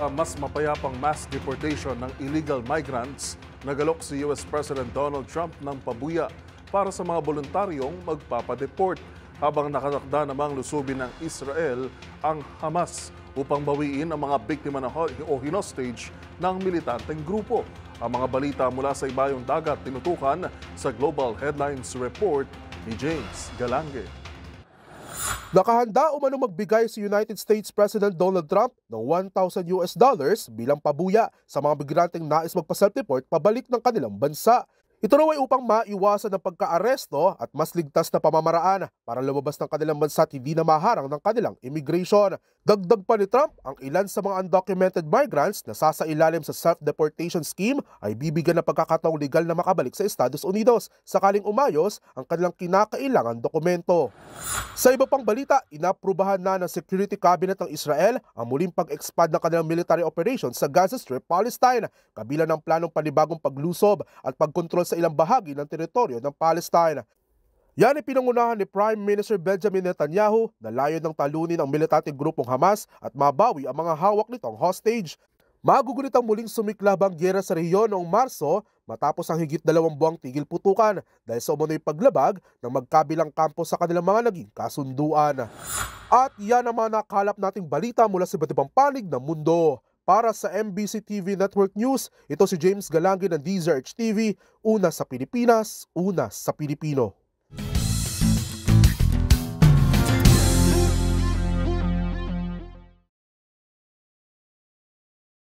mas mapayapang mass deportation ng illegal migrants, nagalok si US President Donald Trump ng pabuya para sa mga voluntaryong magpapadeport, habang nakatakda namang lusubin ng Israel ang Hamas upang bawiin ang mga biktima o hinostage ng militanteng grupo. Ang mga balita mula sa ibayong dagat tinutukan sa Global Headlines Report ni James Galange. Nakahanda umano magbigay si United States President Donald Trump ng $1,000 bilang pabuya sa mga migranteng nais magpa-self-deport pabalik ng kanilang bansa. Ito raw ay upang maiwasan ang pagka-aresto at mas ligtas na pamamaraan para lumabas ng kanilang bansa at hindi na maharang ng kanilang immigration. Dagdag pa ni Trump, ang ilan sa mga undocumented migrants na sasailalim sa self-deportation scheme ay bibigyan ng pagkakataong legal na makabalik sa Estados Unidos sakaling umayos ang kanilang kinakailangan dokumento. Sa iba pang balita, inaprubahan na ng Security Cabinet ng Israel ang muling pag-expand ng kanilang military operations sa Gaza Strip, Palestine, kabilang ng planong panibagong paglusob at pagkontrol sa ilang bahagi ng teritoryo ng Palestine. Yan ay pinangunahan ni Prime Minister Benjamin Netanyahu na layon ng talunin ang militanteng grupong Hamas at mabawi ang mga hawak nitong hostage. Magugulit ang muling sumiklabang giyera sa rehiyon noong Marso matapos ang higit 2 buwang tigil putukan dahil sa umano'y paglabag ng magkabilang kampo sa kanilang mga naging kasunduan. At yan ang mga nakalap nating balita mula sa iba't ibang panig ng mundo. Para sa MBC TV Network News, ito si James Galange ng DZRH TV, una sa Pilipinas, una sa Pilipino.